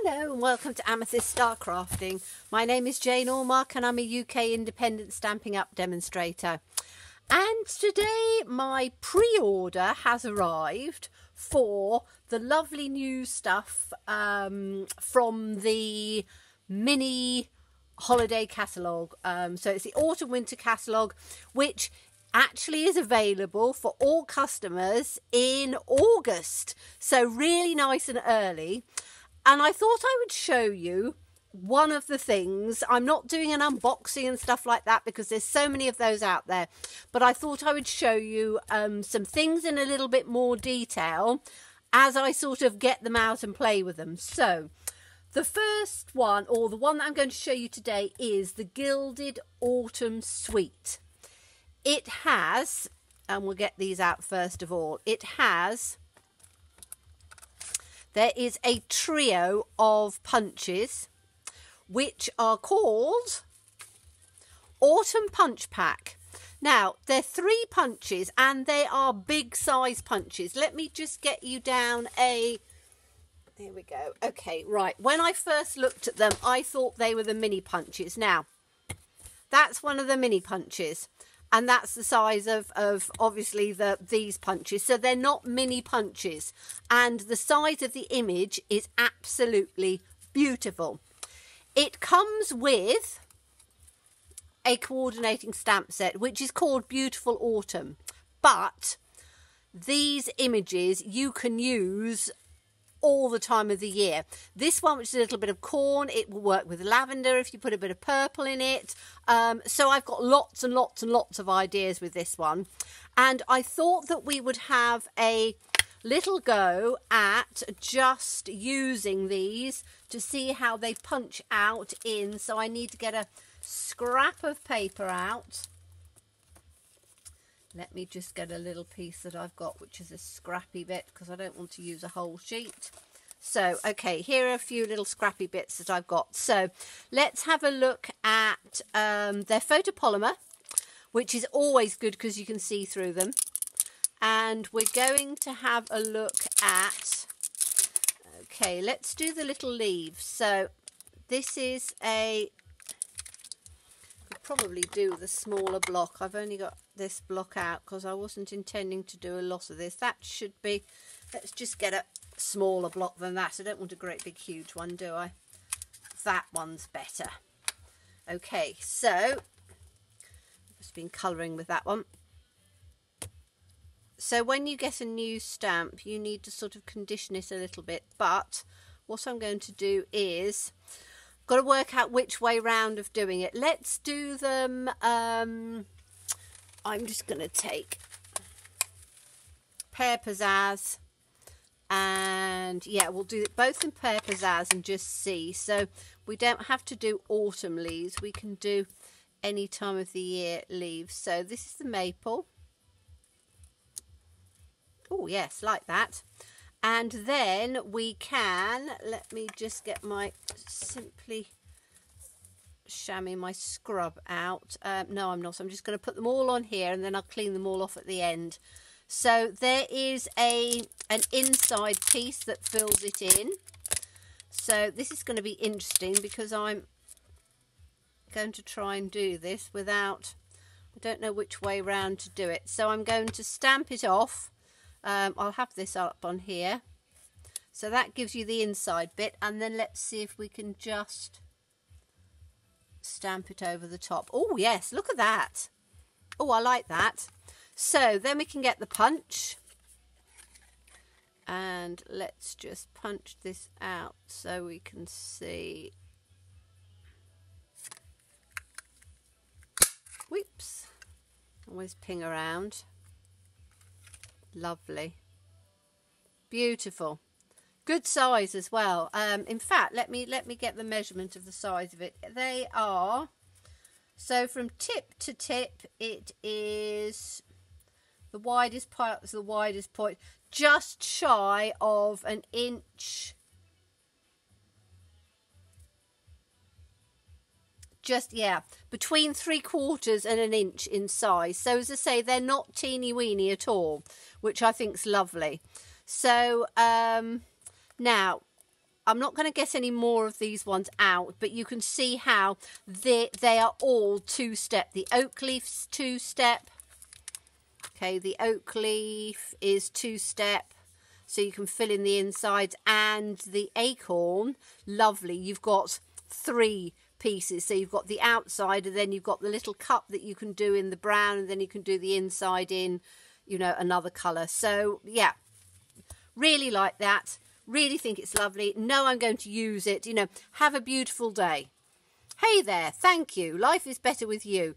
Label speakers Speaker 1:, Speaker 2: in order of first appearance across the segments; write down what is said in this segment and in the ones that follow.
Speaker 1: Hello and welcome to Amethyst Star Crafting. My name is Jane Allmark and I'm a UK independent Stampin' Up demonstrator. And today my pre-order has arrived for the lovely new stuff from the mini holiday catalogue. So it's the autumn winter catalogue, which actually is available for all customers in August. So really nice and early. And I thought I would show you one of the things. I'm not doing an unboxing and stuff like that because there's so many of those out there. But I thought I would show you some things in a little bit more detail as I sort of get them out and play with them. So the first one, or the one that I'm going to show you today, is the Gilded Autumn Suite. It has, and we'll get these out first of all, there is a trio of punches which are called Autumn Punch Pack. Now, they're 3 punches and they are big size punches. Let me just get you down a... There we go. Okay, right. When I first looked at them, I thought they were the mini punches. Now, that's one of the mini punches. And that's the size of obviously these punches. So they're not mini punches. And the size of the image is absolutely beautiful. It comes with a coordinating stamp set, which is called Beautiful Autumn. But these images you can use all the time of the year. This one, which is a little bit of corn, it will work with lavender if you put a bit of purple in it. So I've got lots and lots and lots of ideas with this one. And I thought that we would have a little go at just using these to see how they punch out in. So I need to get a scrap of paper out. Let me just get a little piece that I've got, which is a scrappy bit, because I don't want to use a whole sheet. So, okay, here are a few little scrappy bits that I've got. So, let's have a look at their photopolymer, which is always good because you can see through them. And we're going to have a look at, okay, let's do the little leaves. So, this is a... probably do the smaller block. I've only got this block out because I wasn't intending to do a lot of this. That should be, let's just get a smaller block than that. I don't want a great big huge one, do I? That one's better. Okay, so I've just been colouring with that one. So when you get a new stamp, you need to sort of condition it a little bit, but what I'm going to do is got to work out which way round of doing it. Let's do them. I'm just going to take Pear Pizzazz, and yeah, we'll do it both in Pear Pizzazz and just see. So we don't have to do autumn leaves. We can do any time of the year leaves. So this is the maple. Oh yes, like that. And then we can, let me just get my Simply Chamois, my scrub out. No, I'm not. I'm just going to put them all on here and then I'll clean them all off at the end. So there is an inside piece that fills it in. So this is going to be interesting because I'm going to try and do this without, I don't know which way round to do it. So I'm going to stamp it off. I'll have this up on here. So that gives you the inside bit, and then let's see if we can just stamp it over the top. Oh yes, look at that. Oh, I like that. So then we can get the punch, and let's just punch this out so we can see. Whoops, always ping around. Lovely, beautiful, good size as well. In fact, let me get the measurement of the size of it. They are, so from tip to tip, it is the widest part, the widest point, just shy of an inch. Just, yeah, between 3/4 and an inch in size. So as I say, they're not teeny weeny at all, which I think's lovely. So now I'm not going to get any more of these ones out, but you can see how they are all two-step. The oak leaf's two-step. Okay, the oak leaf is two-step, so you can fill in the insides. And the acorn, lovely, you've got 3 pieces. So you've got the outside, and then you've got the little cup that you can do in the brown, and then you can do the inside in, you know, another colour. So, yeah, really like that. Really think it's lovely. Know I'm going to use it. You know, have a beautiful day. Hey there, thank you. Life is better with you.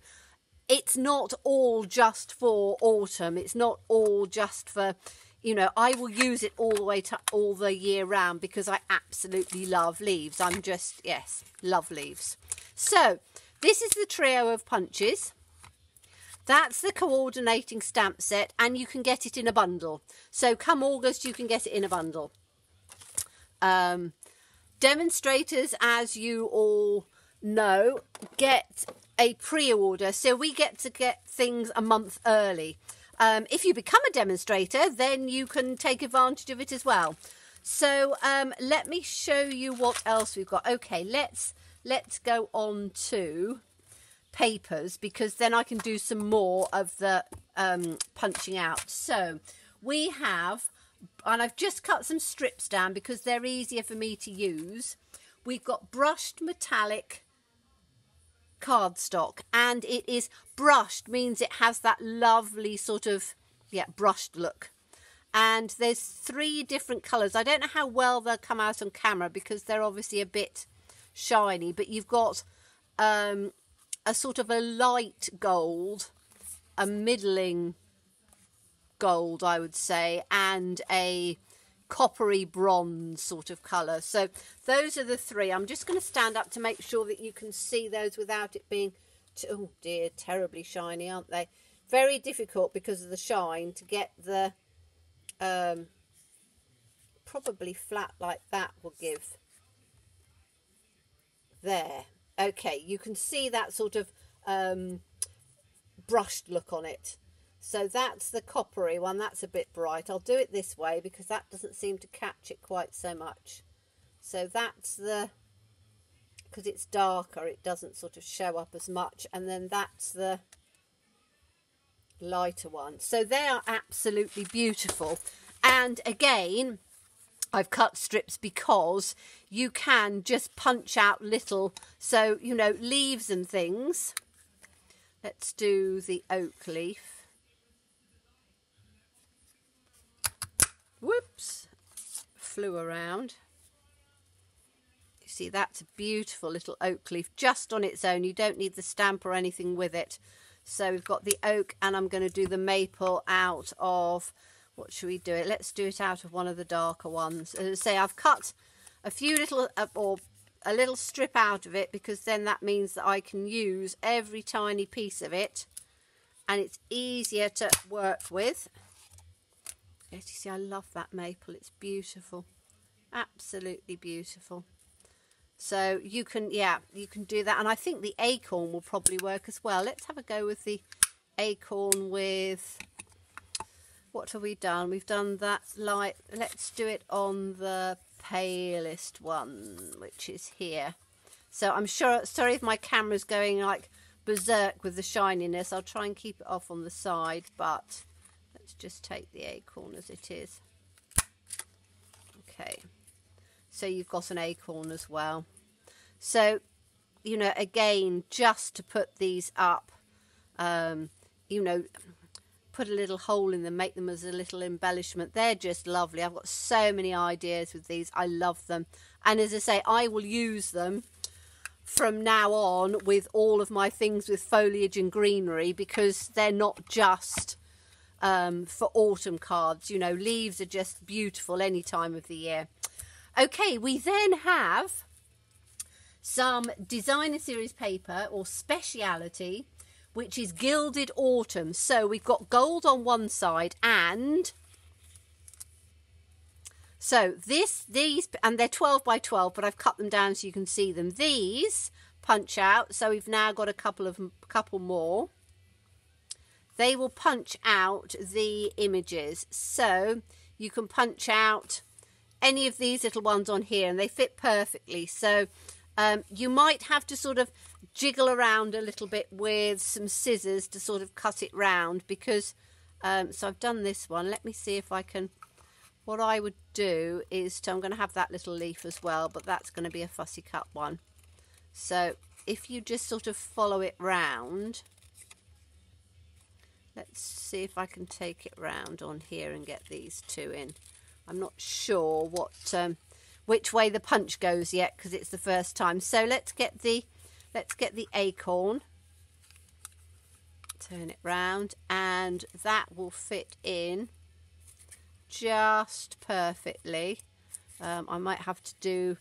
Speaker 1: It's not all just for autumn. It's not all just for, you know, I will use it all the way to all the year round because I absolutely love leaves. I'm just, yes, love leaves. So this is the trio of punches. That's the coordinating stamp set, and you can get it in a bundle. So come August, you can get it in a bundle. Demonstrators, as you all know, get a pre-order, so we get to get things a month early. If you become a demonstrator, then you can take advantage of it as well. So let me show you what else we've got. Okay, let's go on to papers, because then I can do some more of the punching out. So we have, and I've just cut some strips down because they're easier for me to use. We've got brushed metallic cardstock, and it is brushed, means it has that lovely sort of, yeah, brushed look. And there's 3 different colours. I don't know how well they'll come out on camera because they're obviously a bit shiny, but you've got a sort of a light gold, a middling gold, I would say, and a coppery bronze sort of colour. So those are the 3. I'm just going to stand up to make sure that you can see those without it being, oh dear, terribly shiny, aren't they? Very difficult because of the shine to get the, probably flat like that will give. There. Okay, you can see that sort of brushed look on it. So that's the coppery one. That's a bit bright. I'll do it this way because that doesn't seem to catch it quite so much. So that's the, because it's darker, it doesn't sort of show up as much. And then that's the lighter one. So they are absolutely beautiful. And again, I've cut strips because you can just punch out little, so, you know, leaves and things. Let's do the oak leaf. Whoops, flew around. You see, that's a beautiful little oak leaf just on its own. You don't need the stamp or anything with it. So we've got the oak, and I'm going to do the maple out of, what should we do it? Let's do it out of one of the darker ones. As I say, I've cut a few little, or a little strip out of it, because then that means that I can use every tiny piece of it, and it's easier to work with. Yes, you see, I love that maple. It's beautiful. Absolutely beautiful. So you can, yeah, you can do that. And I think the acorn will probably work as well. Let's have a go with the acorn with, what have we done? We've done that light. Let's do it on the palest one, which is here. So I'm sure, sorry if my camera's going like berserk with the shininess. I'll try and keep it off on the side, but let's just take the acorn as it is. Okay, so you've got an acorn as well. So, you know, again, just to put these up, you know, put a little hole in them, make them as a little embellishment. They're just lovely. I've got so many ideas with these. I love them. And as I say, I will use them from now on with all of my things with foliage and greenery, because they're not just for autumn cards. You know, leaves are just beautiful any time of the year. Okay, we then have some designer series paper or speciality, which is Gilded Autumn. So we've got gold on one side, and so these, and they're 12 by 12, but I've cut them down so you can see them. These punch out, so we've now got a couple more. They will punch out the images, so you can punch out any of these little ones on here, and they fit perfectly. So you might have to sort of jiggle around a little bit with some scissors to sort of cut it round, because so I've done this one. Let me see if I can. What I would do is I'm going to have that little leaf as well, but that's going to be a fussy cut one. So if you just sort of follow it round, let's see if I can take it round on here and get these two in. I'm not sure what which way the punch goes yet, because it's the first time. So let's get the acorn. Turn it round, and that will fit in just perfectly. I might have to do.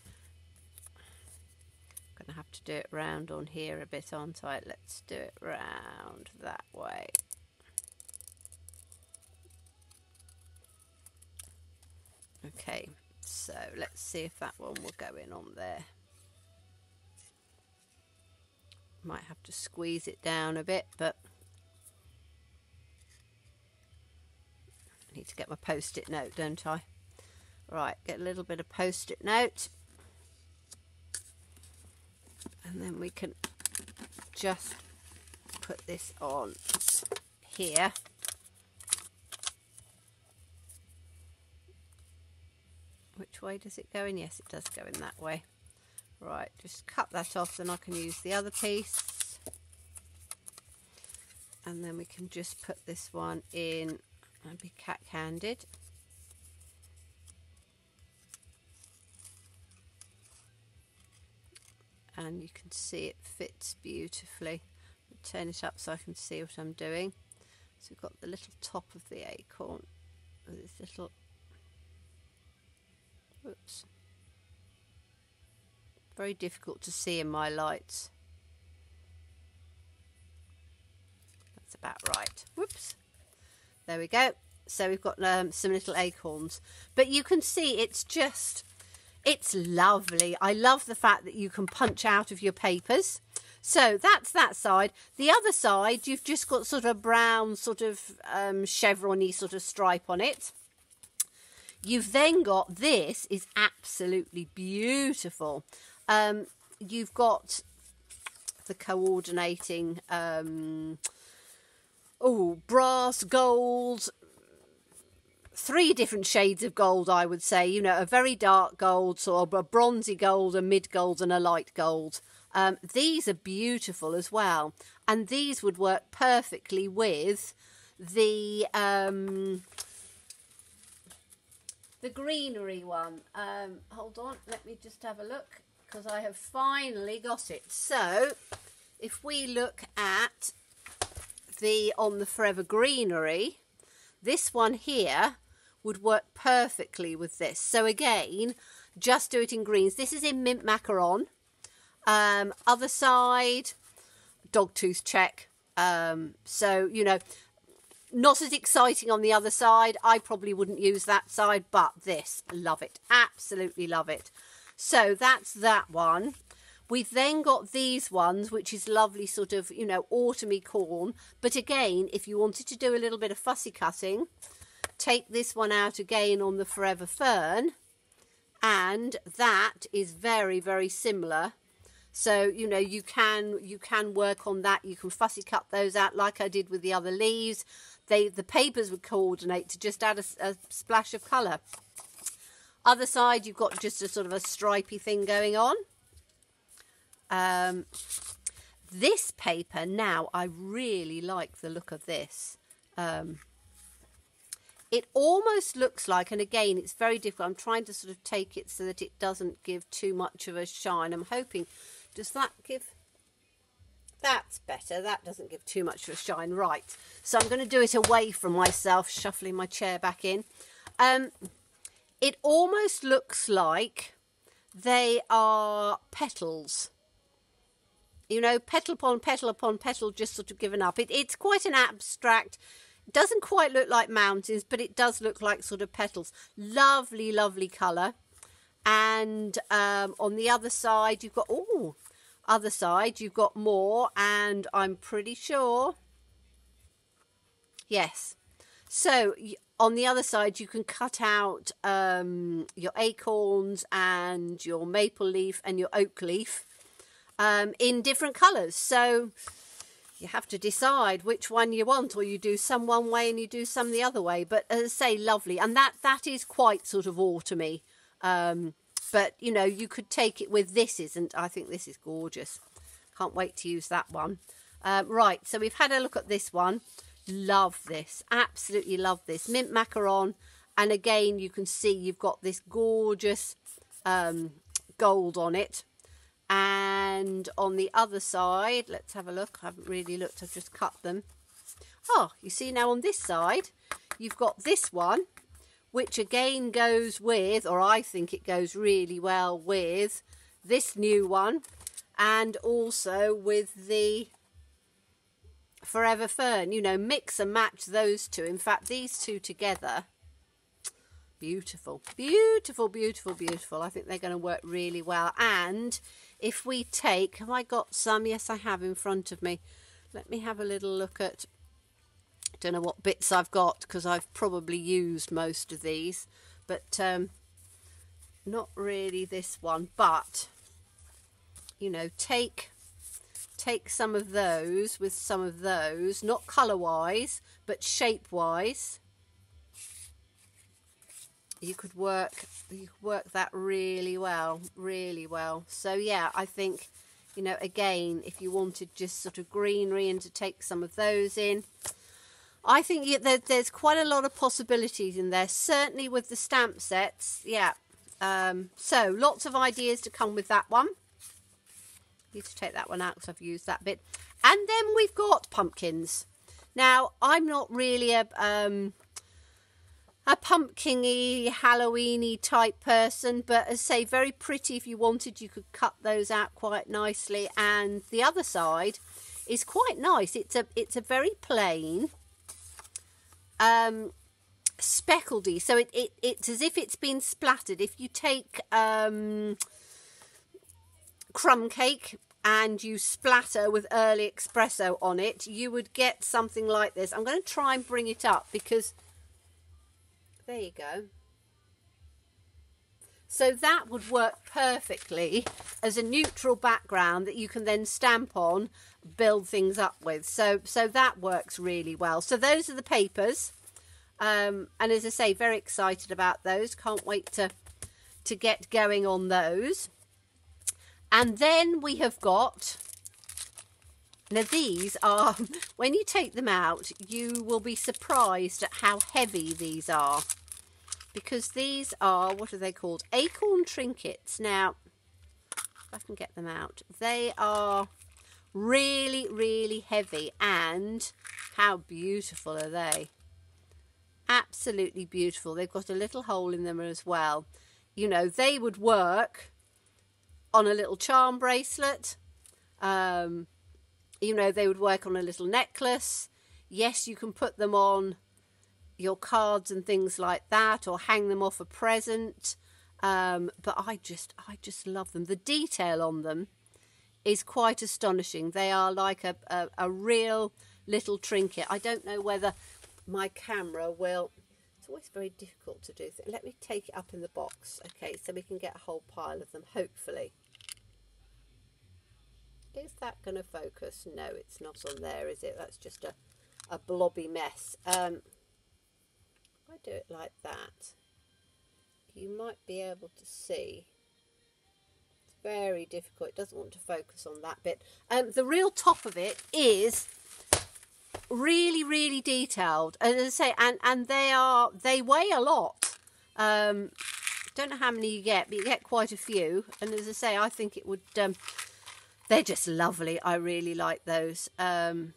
Speaker 1: I'm going to have to do it round on here a bit, aren't I? Let's do it round that way. Okay, so let's see if that one will go in on there. Might have to squeeze it down a bit, but I need to get my post-it note, don't I? Right, get a little bit of post-it note, and then we can just put this on here. Which way does it go in? Yes, it does go in that way. Right, just cut that off, then I can use the other piece. And then we can just put this one in and be cat-handed. And you can see it fits beautifully. Turn it up so I can see what I'm doing. So we've got the little top of the acorn with this little, whoops, very difficult to see in my lights. That's about right. Whoops. There we go. So we've got some little acorns. But you can see it's just, it's lovely. I love the fact that you can punch out of your papers. So that's that side. The other side, you've just got sort of a brown sort of chevron-y sort of stripe on it. You've then got, this is absolutely beautiful. You've got the coordinating, brass, gold, 3 different shades of gold, I would say. You know, a very dark gold, sort of a bronzy gold, a mid gold, and a light gold. These are beautiful as well, and these would work perfectly with the greenery one. Hold on, let me just have a look, because I have finally got it. So if we look at the on the Forever Greenery, this one here would work perfectly with this. So again, just do it in greens. This is in mint macaron. Other side, dogtooth check. So, you know, not as exciting on the other side. I probably wouldn't use that side, but this, love it. Absolutely love it. So that's that one. We've then got these ones, which is lovely sort of, you know, autumny corn. But again, if you wanted to do a little bit of fussy cutting, take this one out again on the Forever Fern. And that is very, very similar. So, you know, you can work on that. You can fussy cut those out like I did with the other leaves. The papers would coordinate to just add a splash of colour. Other side, you've got just a sort of a stripy thing going on. This paper, now, I really like the look of this. It almost looks like, and again, it's very difficult. I'm trying to sort of take it so that it doesn't give too much of a shine. I'm hoping, does that give... That's better. That doesn't give too much of a shine. Right. So I'm going to do it away from myself, shuffling my chair back in. It almost looks like they are petals. You know, petal upon petal, just sort of given up. It's quite an abstract... It doesn't quite look like mountains, but it does look like sort of petals. Lovely, lovely colour. And on the other side, you've got... other side, you've got more, and I'm pretty sure... Yes. So, on the other side, you can cut out your acorns and your maple leaf and your oak leaf in different colours. So you have to decide which one you want, or you do some one way and you do some the other way. But as I say, lovely. And that is quite sort of autumny. But, you know, you could take it with this, isn't? I think this is gorgeous. Can't wait to use that one. Right, so we've had a look at this one. Love this. Absolutely love this. Mint macaron. And again, you can see you've got this gorgeous gold on it. And on the other side, let's have a look. I haven't really looked. I've just cut them. Oh, you see now on this side, you've got this one, which again goes with, or I think it goes really well with, this new one. And also with the Forever Fern. You know, mix and match those two. In fact, these two together, beautiful. Beautiful, beautiful, beautiful. I think they're going to work really well. And if we take, have I got some? Yes, I have in front of me. Let me have a little look at, I don't know what bits I've got because I've probably used most of these. But not really this one. But, you know, take some of those with some of those. Not colour-wise, but shape-wise. You could work that really well, really well. So yeah, I think, you know, again, if you wanted just sort of greenery and to take some of those in, I think there's quite a lot of possibilities in there. Certainly with the stamp sets, yeah. So lots of ideas to come with that one. Need to take that one out because I've used that bit. And then we've got pumpkins. Now, I'm not really a pumpkin-y, Halloween-y type person, but as I say, very pretty. If you wanted, you could cut those out quite nicely. And the other side is quite nice. It's a very plain speckledy, so it's as if it's been splattered. If you take crumb cake and you splatter with early espresso on it, you would get something like this. I'm going to try and bring it up because there you go. So that would work perfectly as a neutral background that you can then stamp on, build things up with. So that works really well. So those are the papers. And as I say, very excited about those. Can't wait to get going on those. And then we have got, now these are, when you take them out, you will be surprised at how heavy these are. Because these are, what are they called? Acorn Trinkets. Now, if I can get them out, they are really, really heavy. And how beautiful are they? Absolutely beautiful. They've got a little hole in them as well. You know, they would work on a little charm bracelet. You know, they would work on a little necklace. Yes, you can put them on your cards and things like that, or hang them off a present. But I just love them. The detail on them is quite astonishing. They are like a real little trinket. I don't know whether my camera will, it's always very difficult to do things. Let me take it up in the box. Okay, so we can get a whole pile of them, hopefully. Is that going to focus? No, it's not on there, is it? That's just a blobby mess. If I do it like that, you might be able to see. It's very difficult. It doesn't want to focus on that bit. The real top of it is really, really detailed. And as I say, and they weigh a lot. Don't know how many you get, but you get quite a few. And as I say, I think it would. They're just lovely. I really like those. Doesn't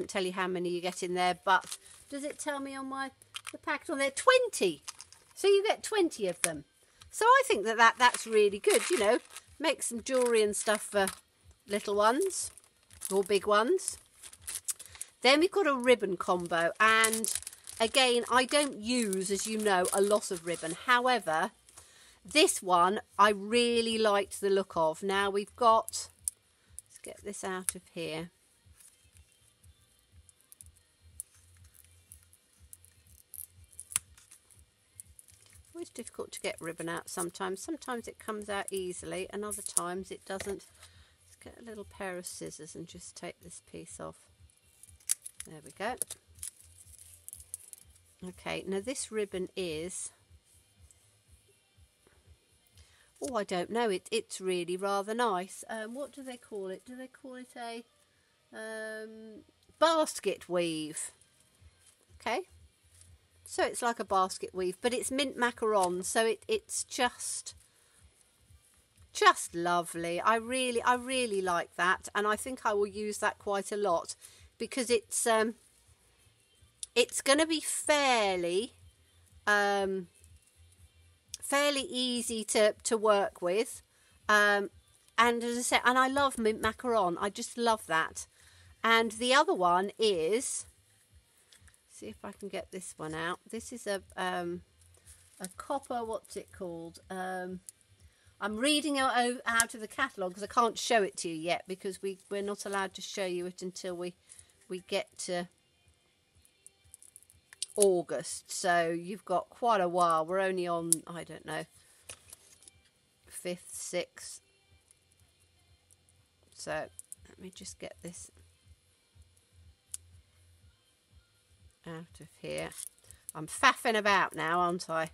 Speaker 1: tell you how many you get in there, but does it tell me on the packet on there? 20. So you get 20 of them. So I think that's really good. You know, make some jewellery and stuff for little ones or big ones. Then we've got a ribbon combo, and again, I don't use, as you know, a lot of ribbon. However, this one I really liked the look of. Now we've got, let's get this out of here. Always difficult to get ribbon out sometimes. Sometimes it comes out easily and other times it doesn't. Let's get a little pair of scissors and just take this piece off. There we go. Okay, now this ribbon is... Oh, I don't know. It's really rather nice. What do they call it? Do they call it a basket weave? Okay. So it's like a basket weave, but it's mint macaron, so it's just lovely. I really like that, and I think I will use that quite a lot because it's going to be fairly easy to work with, and as I said, and I love mint macaron. I just love that. And the other one is, see if I can get this one out. This is a copper, what's it called? I'm reading out of the catalogue because I can't show it to you yet because we're not allowed to show you it until we get to August. So you've got quite a while. We're only on, I don't know, 5th, 6th. So let me just get this out of here. I'm faffing about now, aren't I?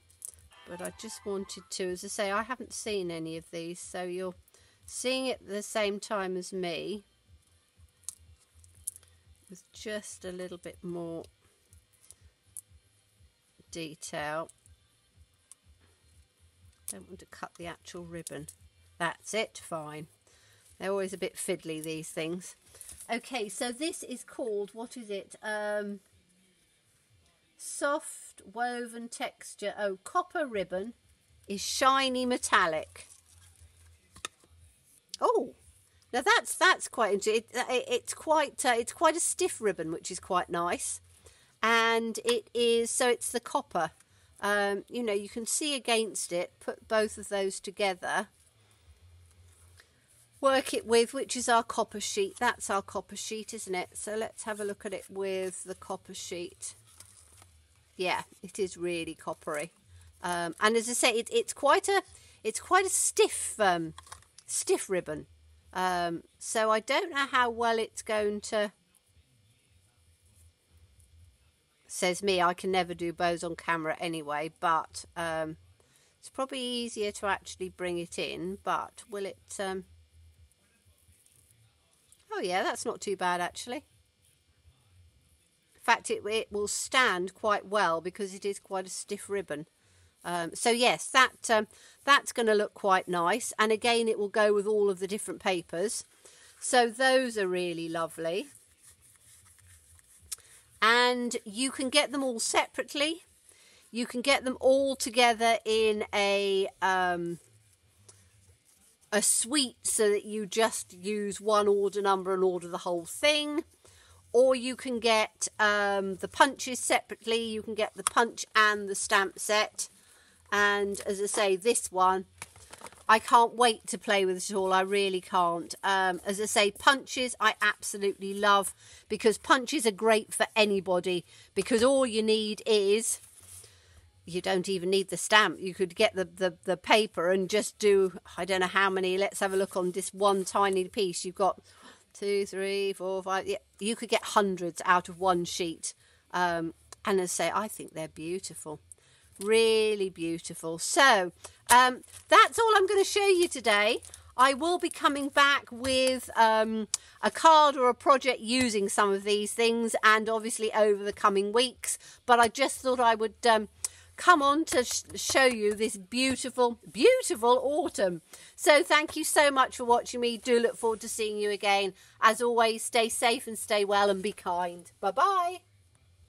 Speaker 1: But I just wanted to, as I say, I haven't seen any of these, so you're seeing it at the same time as me with just a little bit more detail. Don't want to cut the actual ribbon. That's it, fine. They're always a bit fiddly, these things. Okay, so this is called, what is it? Soft woven texture. Oh, copper ribbon is shiny metallic. Oh, now that's quite interesting. It's quite a stiff ribbon, which is quite nice. And it is, so it's the copper. You know, you can see against it. Put both of those together. Work it with, which is our copper sheet. That's our copper sheet, isn't it? So let's have a look at it with the copper sheet. Yeah, it is really coppery, and as I say, it's quite a stiff stiff ribbon. So I don't know how well it's going to. Says me, I can never do bows on camera anyway, but it's probably easier to actually bring it in. But will it? Oh yeah, that's not too bad actually. In fact, it will stand quite well because it is quite a stiff ribbon. So yes, that's going to look quite nice. And again, it will go with all of the different papers. So those are really lovely. And you can get them all separately. You can get them all together in a suite so that you just use one order number and order the whole thing. Or you can get the punches separately. You can get the punch and the stamp set. And as I say, this one, I can't wait to play with it all. I really can't. As I say, punches I absolutely love because punches are great for anybody. Because all you need is, you don't even need the stamp. You could get the paper and just do, I don't know how many. Let's have a look on this one tiny piece. You've got 2, 3, 4, 5. Yeah, you could get hundreds out of one sheet. And as I say, I think they're beautiful. Really beautiful. So that's all I'm going to show you today. I will be coming back with a card or a project using some of these things, and obviously over the coming weeks. But I just thought I would come on to show you this beautiful, beautiful autumn. So thank you so much for watching me. Do look forward to seeing you again. As always, stay safe and stay well and be kind. Bye-bye.